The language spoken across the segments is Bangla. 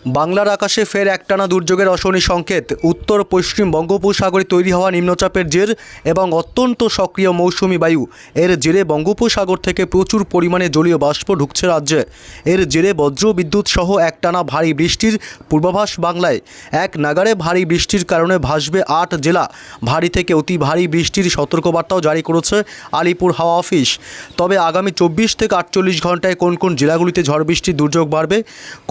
বাংলার আকাশে ফের একটানা দুর্যোগের অশনি সংকেত। উত্তর পশ্চিম বঙ্গোপসাগরে তৈরি হওয়া নিম্নচাপের জের এবং অত্যন্ত সক্রিয় মৌসুমি বায়ু এর জেরে বঙ্গোপসাগর থেকে প্রচুর পরিমাণে জলীয় বাষ্প ঢুকছে রাজ্যে। এর জেরে বজ্র বিদ্যুৎ সহ একটানা ভারী বৃষ্টির পূর্বাভাস বাংলায়। এক নাগাড়ে ভারী বৃষ্টির কারণে ভাসবে 8 জেলা। ভারী থেকে অতি ভারী বৃষ্টির সতর্কবার্তাও জারি করেছে আলিপুর হাওয়া অফিস। তবে আগামী 24 থেকে 48 ঘন্টায় কোন কোন জেলাগুলিতে ঝড় বৃষ্টির দুর্যোগ বাড়বে,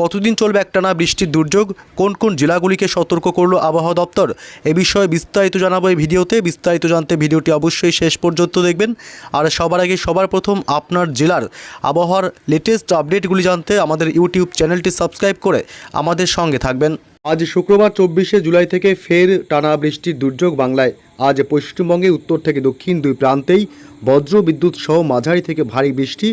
কতদিন চলবে একটানা বৃষ্টির দুর্যোগ, কোন কোন জেলাগুলিকে সতর্ক করলো আবহাওয়া দপ্তর, এ বিষয়ে বিস্তারিত জানাবো এই ভিডিওতে। বিস্তারিত জানতে ভিডিওটি অবশ্যই শেষ পর্যন্ত দেখবেন। আর সবার আগে সবার প্রথম আপনার জেলার আবহাওয়ার লেটেস্ট আপডেটগুলি জানতে আমাদের ইউটিউব চ্যানেলটি সাবস্ক্রাইব করে আমাদের সঙ্গে থাকবেন। আজ শুক্রবার 24শে জুলাই থেকে ফের টানা বৃষ্টির দুর্যোগ বাংলায়। আজ পশ্চিমবঙ্গে উত্তর থেকে দক্ষিণ দুই প্রান্তেই বজ্র বিদ্যুৎ সহ মাঝারি থেকে ভারী বৃষ্টি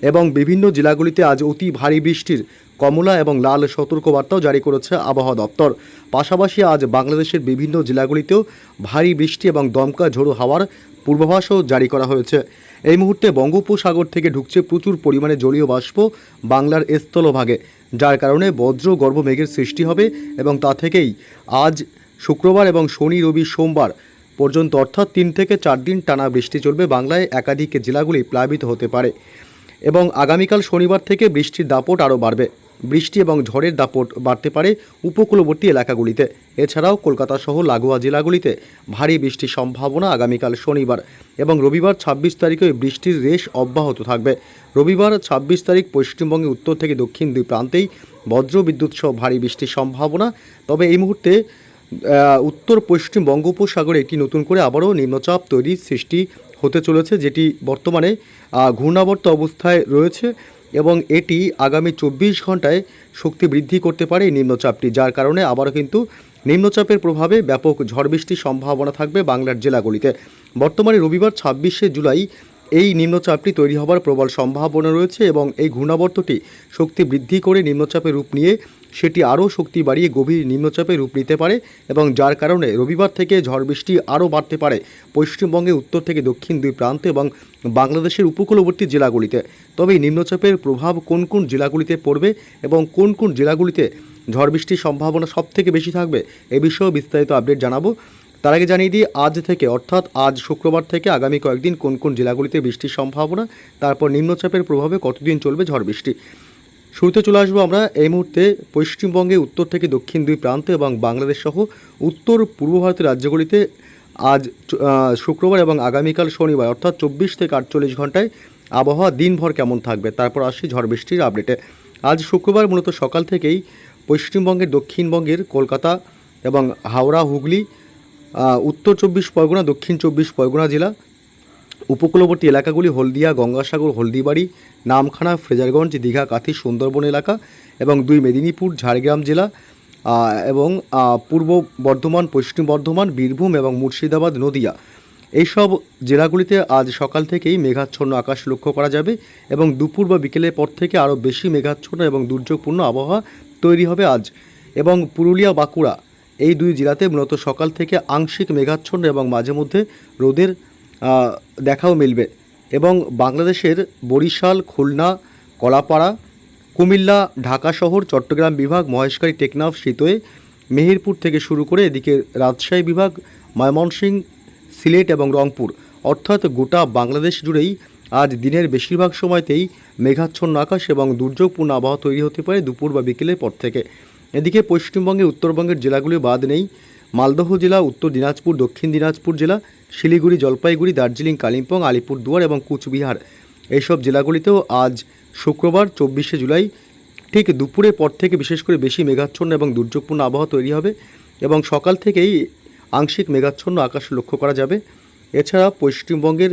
এবং বিভিন্ন জেলাগুলিতে আজ অতি ভারী বৃষ্টির কমলা এবং লাল সতর্কবার্তাও জারি করেছে আবহাওয়া দপ্তর। পাশাপাশি আজ বাংলাদেশের বিভিন্ন জেলাগুলিতেও ভারী বৃষ্টি এবং দমকা ঝোড়ো হাওয়ার পূর্বাভাসও জারি করা হয়েছে। এই মুহূর্তে বঙ্গোপসাগর থেকে ঢুকছে প্রচুর পরিমাণে জলীয় বাষ্প বাংলার স্থলভাগে, যার কারণে বজ্র গর্ভ মেঘের সৃষ্টি হবে এবং তা থেকেই আজ শুক্রবার এবং শনি রবি সোমবার পর্যন্ত অর্থাৎ 3 থেকে 4 দিন টানা বৃষ্টি চলবে বাংলায়। একাধিক জেলাগুলি প্লাবিত হতে পারে এবং আগামীকাল শনিবার থেকে বৃষ্টির দাপট আরও বাড়বে। বৃষ্টি এবং ঝড়ের দাপট বাড়তে পারে উপকূলবর্তী এলাকাগুলিতে। এছাড়াও কলকাতা সহ লাগোয়া জেলাগুলিতে ভারী বৃষ্টির সম্ভাবনা আগামীকাল শনিবার এবং রবিবার 26 তারিখে বৃষ্টির রেশ অব্যাহত থাকবে। রবিবার 26 তারিখ পশ্চিমবঙ্গে উত্তর থেকে দক্ষিণ দুই প্রান্তেই বজ্র বিদ্যুৎ সহ ভারী বৃষ্টির সম্ভাবনা। তবে এই মুহূর্তে উত্তর পশ্চিম বঙ্গোপসাগরে একটি নতুন করে আবারও নিম্নচাপ তৈরির সৃষ্টি হতে চলেছে, যেটি বর্তমানে ঘূর্ণাবর্ত অবস্থায় রয়েছে এবং এটি আগামী 24 ঘন্টায় শক্তি বৃদ্ধি করতে পারে এই নিম্নচাপটি, যার কারণে আবারও কিন্তু নিম্নচাপের প্রভাবে ব্যাপক ঝড় বৃষ্টির সম্ভাবনা থাকবে বাংলার জেলাগুলিতে। বর্তমানে রবিবার 26শে জুলাই এই নিম্নচাপটি তৈরি হবার প্রবল সম্ভাবনা রয়েছে এবং এই ঘূর্ণাবর্তটি শক্তি বৃদ্ধি করে নিম্নচাপের রূপ নিয়ে সেটি আরও শক্তি বাড়িয়ে গভীর নিম্নচাপে রূপ নিতে পারে এবং যার কারণে রবিবার থেকে ঝড় বৃষ্টি আরও বাড়তে পারে পশ্চিমবঙ্গে উত্তর থেকে দক্ষিণ দুই প্রান্তে এবং বাংলাদেশের উপকূলবর্তী জেলাগুলিতে। তবে এই নিম্নচাপের প্রভাব কোন কোন জেলাগুলিতে পড়বে এবং কোন কোন জেলাগুলিতে ঝড় বৃষ্টির সম্ভাবনা সবথেকে বেশি থাকবে, এ বিষয়েও বিস্তারিত আপডেট জানাবো। তার আগে জানিয়ে দিই আজ থেকে অর্থাৎ আজ শুক্রবার থেকে আগামী কয়েকদিন কোন কোন জেলাগুলিতে বৃষ্টির সম্ভাবনা, তারপর নিম্নচাপের প্রভাবে কতদিন চলবে ঝড় বৃষ্টি। শুরুতে চলে আসবো আমরা এই মুহূর্তে পশ্চিমবঙ্গে উত্তর থেকে দক্ষিণ দুই প্রান্ত এবং বাংলাদেশ সহ উত্তর পূর্ব ভারতের রাজ্যগুলিতে আজ শুক্রবার এবং আগামীকাল শনিবার অর্থাৎ 24 থেকে 48 ঘন্টায় আবহাওয়া দিনভর কেমন থাকবে, তারপর আসি ঝড় বৃষ্টির আপডেটে। আজ শুক্রবার মূলত সকাল থেকেই পশ্চিমবঙ্গের দক্ষিণবঙ্গের কলকাতা এবং হাওড়া হুগলি, উত্তর 24 পরগনা দক্ষিণ 24 পরগনা জেলা, উপকূলবর্তী এলাকাগুলি হলদিয়া গঙ্গাসাগর হলদিবাড়ি নামখানা ফ্রেজারগঞ্জ দীঘা কাথি সুন্দরবন এলাকা এবং 2 মেদিনীপুর ঝাড়গ্রাম জেলা এবং পূর্ব বর্ধমান পশ্চিম বর্ধমান বীরভূম এবং মুর্শিদাবাদ নদিয়া, এইসব জেলাগুলিতে আজ সকাল থেকেই মেঘাচ্ছন্ন আকাশ লক্ষ্য করা যাবে এবং দুপুর বা বিকেলের পর থেকে আরও বেশি মেঘাচ্ছন্ন এবং দুর্যোগপূর্ণ আবহাওয়া তৈরি হবে আজ। এবং পুরুলিয়া বাঁকুড়া এই 2 জেলাতে মূলত সকাল থেকে আংশিক মেঘাচ্ছন্ন এবং মাঝে মধ্যে রোদের দেখাও মিলবে এবং বাংলাদেশের বরিশাল খুলনা কলাপাড়া কুমিল্লা ঢাকা শহর চট্টগ্রাম বিভাগ মহেশখালী টেকনাফ শীতোয়ে মেহেরপুর থেকে শুরু করে এদিকে রাজশাহী বিভাগ ময়মনসিংহ সিলেট এবং রংপুর অর্থাৎ গোটা বাংলাদেশ জুড়েই আজ দিনের বেশিরভাগ সময়তেই মেঘাচ্ছন্ন আকাশ এবং দুর্যোগপূর্ণ আবহাওয়া তৈরি হতে পারে দুপুর বা বিকেলের পর থেকে। এদিকে পশ্চিমবঙ্গের উত্তরবঙ্গের জেলাগুলি বাদ নেই। মালদহ জেলা, উত্তর দিনাজপুর দক্ষিণ দিনাজপুর জেলা, শিলিগুড়ি জলপাইগুড়ি দার্জিলিং কালিম্পং আলিপুরদুয়ার এবং কুচবিহার, এইসব জেলাগুলিতেও আজ শুক্রবার 24শে জুলাই ঠিক দুপুরের পর থেকে বিশেষ করে বেশি মেঘাচ্ছন্ন এবং দুর্যোগপূর্ণ আবহাওয়া তৈরি হবে এবং সকাল থেকেই আংশিক মেঘাচ্ছন্ন আকাশ লক্ষ্য করা যাবে। এছাড়া পশ্চিমবঙ্গের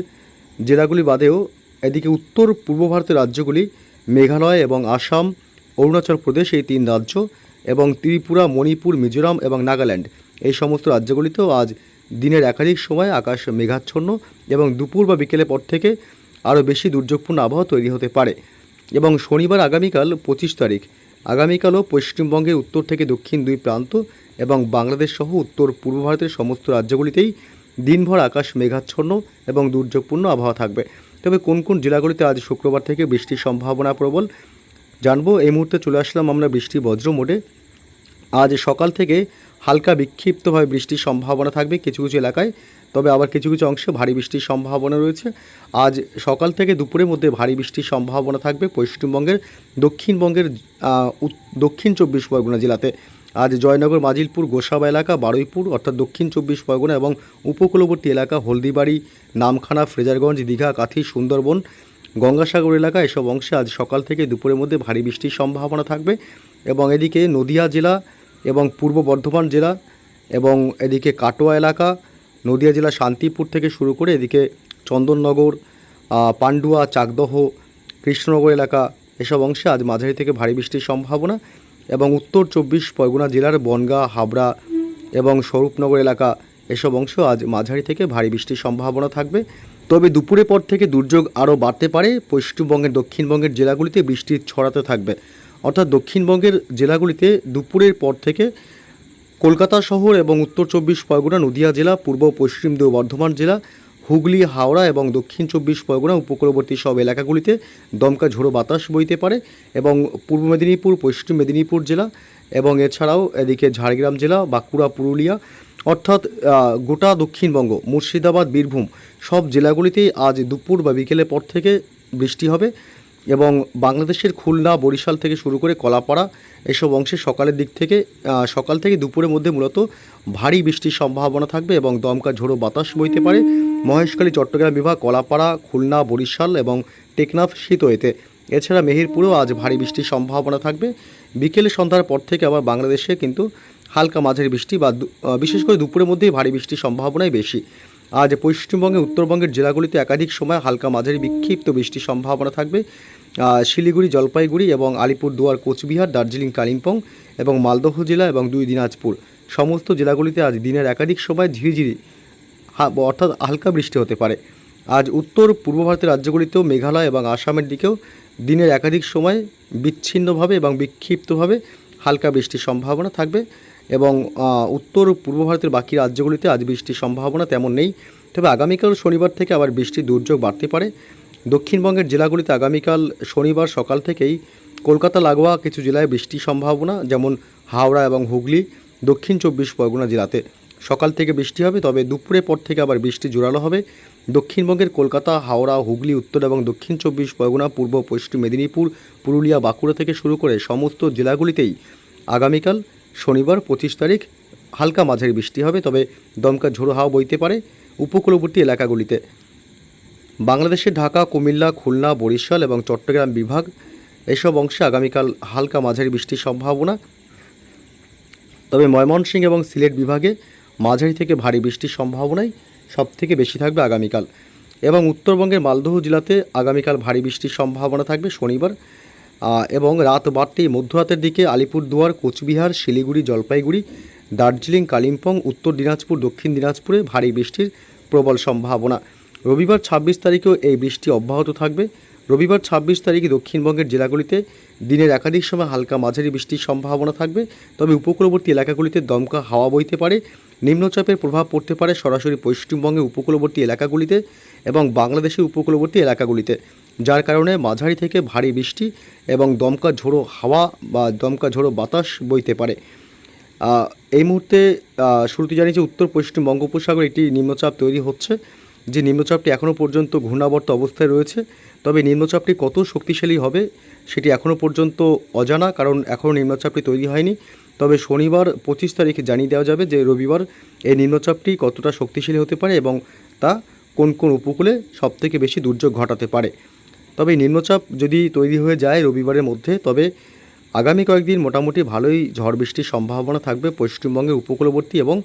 জেলাগুলি বাদেও এদিকে উত্তর পূর্ব ভারতের রাজ্যগুলি মেঘালয় এবং আসাম অরুণাচল প্রদেশ এই 3 রাজ্য এবং ত্রিপুরা মণিপুর মিজোরাম এবং নাগাল্যান্ড এই সমস্ত রাজ্যগুলিতেও আজ দিনের একাধিক সময় আকাশ মেঘাচ্ছন্ন এবং দুপুর বা বিকেলের পর থেকে আরও বেশি দুর্যোগপূর্ণ আবহাওয়া তৈরি হতে পারে। এবং শনিবার আগামীকাল 25 তারিখ আগামীকালও পশ্চিমবঙ্গের উত্তর থেকে দক্ষিণ দুই প্রান্ত এবং বাংলাদেশ সহ উত্তর পূর্ব ভারতের সমস্ত রাজ্যগুলিতেই দিনভর আকাশ মেঘাচ্ছন্ন এবং দুর্যোগপূর্ণ আবহাওয়া থাকবে। তবে কোন কোন জেলাগুলিতে আজ শুক্রবার থেকে বৃষ্টির সম্ভাবনা প্রবল জানবো। এই মুহূর্তে চলে আসলাম আমরা বৃষ্টি বজ্র মোডে। আজ সকাল থেকে হালকা বিক্ষিপ্তভাবে বৃষ্টির সম্ভাবনা থাকবে কিছু কিছু এলাকায়, তবে আবার কিছু কিছু অংশে ভারী বৃষ্টির সম্ভাবনা রয়েছে। আজ সকাল থেকে দুপুরের মধ্যে ভারী বৃষ্টির সম্ভাবনা থাকবে পশ্চিমবঙ্গের দক্ষিণবঙ্গের দক্ষিণ 24 পরগনা জেলাতে। আজ জয়নগর, মাজিলপুর, গোসাবা এলাকা, বারুইপুর অর্থাৎ দক্ষিণ 24 পরগনা এবং উপকূলবর্তী এলাকা হলদিবাড়ি, নামখানা, ফ্রেজারগঞ্জ, দীঘা, কাথি, সুন্দরবন, গঙ্গাসাগর এলাকা এসব অংশে আজ সকাল থেকে দুপুরের মধ্যে ভারী বৃষ্টির সম্ভাবনা থাকবে। এবং এদিকে নদিয়া জেলা এবং পূর্ব বর্ধমান জেলা এবং এদিকে কাটোয়া এলাকা, নদিয়া জেলা শান্তিপুর থেকে শুরু করে এদিকে চন্দননগর, পান্ডুয়া, চাকদহ, কৃষ্ণনগর এলাকা এসব অংশে আজ মাঝারি থেকে ভারী বৃষ্টির সম্ভাবনা। এবং উত্তর 24 পরগনা জেলার বনগাঁ, হাবড়া এবং স্বরূপনগর এলাকা এসব অংশ আজ মাঝারি থেকে ভারী বৃষ্টির সম্ভাবনা থাকবে। তবে দুপুরের পর থেকে দুর্যোগ আরও বাড়তে পারে। পশ্চিমবঙ্গের দক্ষিণবঙ্গের জেলাগুলিতে বৃষ্টির ছড়াতে থাকবে, অর্থাৎ দক্ষিণবঙ্গের জেলাগুলিতে দুপুরের পর থেকে কলকাতা শহর এবং উত্তর 24 পরগনা, নদিয়া জেলা, পূর্ব পশ্চিম বর্ধমান জেলা, হুগলি, হাওড়া এবং দক্ষিণ 24 পরগনা উপকূলবর্তী সব এলাকাগুলিতে দমকা ঝোড়ো বাতাস বইতে পারে। এবং পূর্ব মেদিনীপুর, পশ্চিম মেদিনীপুর জেলা এবং এছাড়াও এদিকে ঝাড়গ্রাম জেলা, বাঁকুড়া, পুরুলিয়া অর্থাৎ গোটা দক্ষিণবঙ্গ, মুর্শিদাবাদ, বীরভূম সব জেলাগুলিতেই আজ দুপুর বা বিকেলের পর থেকে বৃষ্টি হবে। এবং বাংলাদেশের খুলনা, বরিশাল থেকে শুরু করে কলাপাড়া এসব অংশে সকাল থেকে দুপুরের মধ্যে মূলত ভারী বৃষ্টির সম্ভাবনা থাকবে এবং দমকা ঝোড়ো বাতাস বইতে পারে। মহেশখালী, চট্টগ্রাম বিভাগ, কলাপাড়া, খুলনা, বরিশাল এবং টেকনাফ, শীতইতে এছাড়া মেহেরপুরেও আজ ভারী বৃষ্টির সম্ভাবনা থাকবে। বিকেলে সন্ধ্যার পর থেকে আবার বাংলাদেশে কিন্তু হালকা মাঝারি বৃষ্টি বা বিশেষ করে দুপুরের মধ্যেই ভারী বৃষ্টির সম্ভাবনাই বেশি। আজ পশ্চিমবঙ্গে উত্তরবঙ্গের জেলাগুলিতে একাধিক সময় হালকা মাঝারি বিক্ষিপ্ত বৃষ্টির সম্ভাবনা থাকবে। শিলিগুড়ি, জলপাইগুড়ি এবং আলিপুরদুয়ার, কোচবিহার, দার্জিলিং, কালিম্পং এবং মালদহ জেলা এবং 2 দিনাজপুর সমস্ত জেলাগুলিতে আজ দিনের একাধিক সময় ঝিরিঝিরি অর্থাৎ হালকা বৃষ্টি হতে পারে। আজ উত্তর পূর্ব ভারতের রাজ্যগুলিতেও মেঘালয় এবং আসামের দিকেও দিনের একাধিক সময় বিচ্ছিন্নভাবে এবং বিক্ষিপ্তভাবে হালকা বৃষ্টির সম্ভাবনা থাকবে। এবং উত্তর পূর্ব ভারতের বাকি রাজ্যগুলিতে আজ বৃষ্টির সম্ভাবনা তেমন নেই। তবে আগামীকাল শনিবার থেকে আবার বৃষ্টির দুর্যোগ বাড়তে পারে। দক্ষিণবঙ্গের জেলাগুলিতে আগামীকাল শনিবার সকাল থেকেই কলকাতা লাগোয়া কিছু জেলায় বৃষ্টির সম্ভাবনা, যেমন হাওড়া এবং হুগলি, দক্ষিণ 24 পরগনা জেলাতে সকাল থেকে বৃষ্টি হবে। তবে দুপুরের পর থেকে আবার বৃষ্টি জোরালো হবে। দক্ষিণবঙ্গের কলকাতা, হাওড়া, হুগলি, উত্তর এবং দক্ষিণ 24 পরগনা, পূর্ব পশ্চিম মেদিনীপুর, পুরুলিয়া, বাঁকুড়া থেকে শুরু করে সমস্ত জেলাগুলিতেই আগামীকাল শনিবার 25 তারিখ হালকা মাঝারি বৃষ্টি হবে। তবে দমকা ঝোড়ো হাওয়া বইতে পারে উপকূলবর্তী এলাকাগুলিতে। বাংলাদেশের ঢাকা, কুমিল্লা, খুলনা, বরিশাল এবং চট্টগ্রাম বিভাগ এসব অংশে আগামীকাল হালকা মাঝারি বৃষ্টির সম্ভাবনা। তবে ময়মনসিংহ এবং সিলেট বিভাগে মাঝারি থেকে ভারী বৃষ্টির সম্ভাবনাই সবথেকে বেশি থাকবে আগামীকাল। এবং উত্তরবঙ্গের মালদহ জেলাতে আগামীকাল ভারী বৃষ্টির সম্ভাবনা থাকবে শনিবার। এবং রাত বাড়তেই মধ্যরাতের দিকে আলিপুরদুয়ার, কোচবিহার, শিলিগুড়ি, জলপাইগুড়ি, দার্জিলিং, কালিম্পং, উত্তর দিনাজপুর, দক্ষিণ দিনাজপুরে ভারী বৃষ্টির প্রবল সম্ভাবনা। রবিবার 26 তারিখেও এই বৃষ্টি অব্যাহত থাকবে। রবিবার 26 তারিখে দক্ষিণবঙ্গের জেলাগুলিতে দিনের একাধিক সময় হালকা মাঝারি বৃষ্টির সম্ভাবনা থাকবে। তবে উপকূলবর্তী এলাকাগুলিতে দমকা হাওয়া বইতে পারে। নিম্নচাপের প্রভাব পড়তে পারে সরাসরি পশ্চিমবঙ্গের উপকূলবর্তী এলাকাগুলিতে এবং বাংলাদেশের উপকূলবর্তী এলাকাগুলিতে, যার কারণে মাঝারি থেকে ভারী বৃষ্টি এবং দমকা ঝোড়ো হাওয়া বা দমকা ঝোড়ো বাতাস বইতে পারে। এই মুহূর্তে শুরুতে জানিয়েছি উত্তর পশ্চিম বঙ্গোপসাগরে একটি নিম্নচাপ তৈরি হচ্ছে, যে নিম্নচাপটি এখনও পর্যন্ত ঘূর্ণাবর্ত অবস্থায় রয়েছে। তবে নিম্নচাপটি কত শক্তিশালী হবে সেটি এখনও পর্যন্ত অজানা, কারণ এখনও নিম্নচাপটি তৈরি হয়নি। তবে শনিবার 25 তারিখে জানিয়ে দেওয়া যাবে যে রবিবার এই নিম্নচাপটি কতটা শক্তিশালী হতে পারে এবং তা কোন কোন উপকূলে সবথেকে বেশি দুর্যোগ ঘটাতে পারে। তবে নিম্নচাপ যদি তৈরি হয়ে যায় রবিবারের মধ্যে, তবে আগামী কয়েকদিন মোটামুটি ভালোই ঝড় বৃষ্টির সম্ভাবনা থাকবে পশ্চিমবঙ্গের উপকূলবর্তী এবং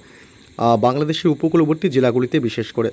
বাংলাদেশের উপকূলবর্তী জেলাগুলিতে বিশেষ করে।